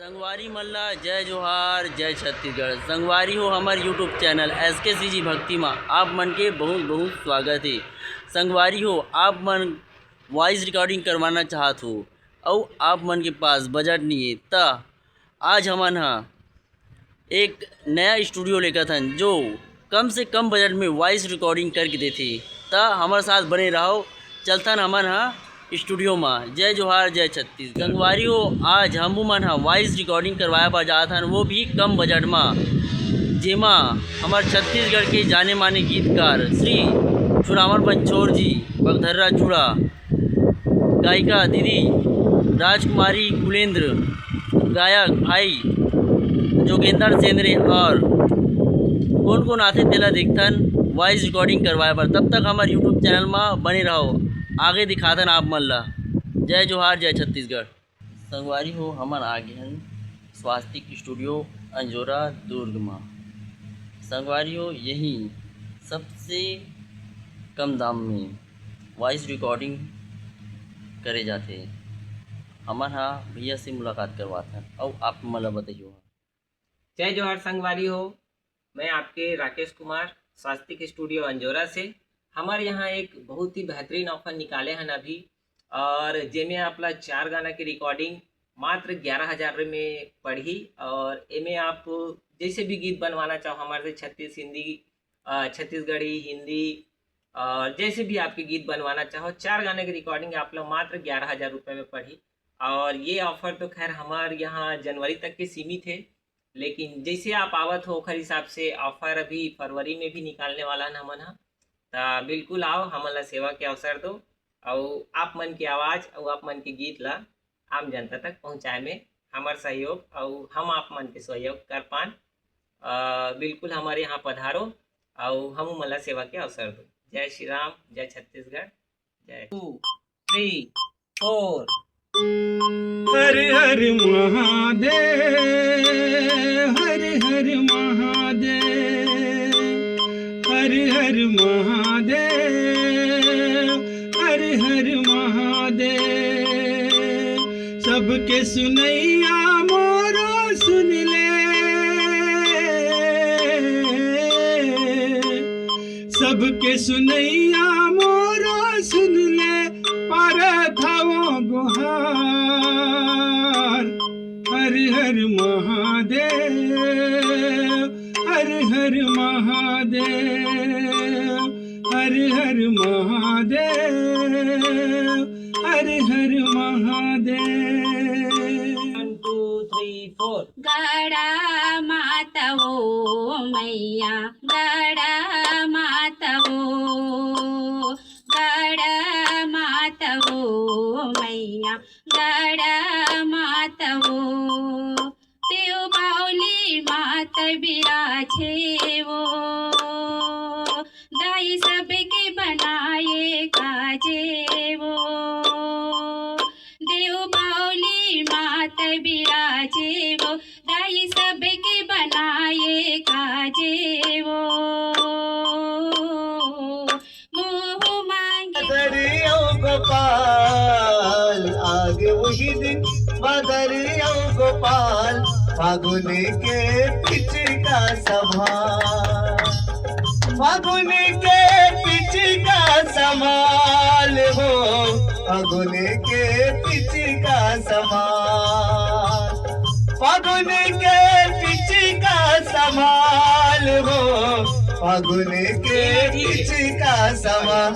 संगवारी मल्ला जय जोहार जय छत्तीसगढ़। संगवारी हो हमार यूट्यूब चैनल SKCG भक्ति में आप मन के बहुत बहुत स्वागत है। संगवारी हो आप मन वॉइस रिकॉर्डिंग करवाना चाहत हो और आप मन के पास बजट नहीं है तो आज हमन एक नया स्टूडियो लेकर थन जो कम से कम बजट में वॉइस रिकॉर्डिंग करके देते। तो हमारे साथ बने रहो, चलतन हमन स्टूडियो में। जय जोहार जय छत्तीसगढ़। संगवारी हो आज हम मन वॉइस रिकॉर्डिंग करवाया पर जात हन, वो भी कम बजट में, जेमा हमारे छत्तीसगढ़ के जाने माने गीतकार श्री छुरामन पंचोर जी, बगधर्रा चूड़ा, गायिका दीदी राजकुमारी कुलेंद्र, गायक भाई जोगेंद्र सेंद्रे और कौन कौन आते तेला देखथन वॉइस रिकॉर्डिंग करवाए पर। तब तक हमारे यूट्यूब चैनल में बने रहो, आगे दिखाथन आप मन ला। जय जोहार जय छत्तीसगढ़। संगवारी हो हमन आगे हैं स्वास्तिक स्टूडियो अंजोरा दुर्ग में। संगवारी हो यही सबसे कम दाम में वॉइस रिकॉर्डिंग करे जाते हैं। हमन भैया से मुलाकात करवाते हैं और आप मन ला बताइए। जय जोहार संगवारी हो, मैं आपके राकेश कुमार स्वास्तिक स्टूडियो अंजोरा से। हमारे यहाँ एक बहुत ही बेहतरीन ऑफर निकाले हैं अभी, और जेमें आपला 4 गाना की रिकॉर्डिंग मात्र 11,000 में पड़ी। और एमें आप जैसे भी गीत बनवाना चाहो हमारे से छत्तीसगढ़ी हिंदी और जैसे भी आपके गीत बनवाना चाहो 4 गाने की रिकॉर्डिंग आप लोग मात्र 11,000 रुपये में पड़ी। और ये ऑफ़र तो खैर हमारे यहाँ जनवरी तक के सीमित है, लेकिन जैसे आप आवत हो खर हिसाब से ऑफ़र अभी फरवरी में भी निकालने वाला है हमन। तो बिल्कुल आओ, हमन ला सेवा के अवसर दो और आप मन की आवाज़ और आप मन के गीत ला आम जनता तक पहुँचाए में हमार सहयोग और हम आप मन के सहयोग कर पान। बिल्कुल हमारे यहाँ पधारो और हम मन ला सेवा के अवसर दो। जय श्री राम, जय छत्तीसगढ़, जय 2 3 4। हर हर महादेव, हर हर महादेव, हर हर महादेव, हर हर महादेव। सबके सुनैया मोरो सुन ले, सबके सुनैया मोरो सुन ले, पर थावो गुहार। हर हर महादेव, हर हर महादेव, हर हर महादेव, हर हर महादेव। 1 2 3 4। गड़ा मातवो मैया, गड़ा मातवो, गड़ा मातवो मैया, गड़ा मातवो। तेव बाउली मात बिराजे वो, दाई सबके बनाए काजे वो। देव बाउली मात बिराजे वो, दाई सबके बनाए काजे वो। मुँह मांगे बदरियो गोपाल, आगे वही दिन बदरियो गोपाल, फागुन के पिछ का संभाल, फागुन के पिछ का संभाल हो, फागुन के पिछ का संभाल, फागुन के पिछ का संभाल हो, फागुन के पिछ का संभाल।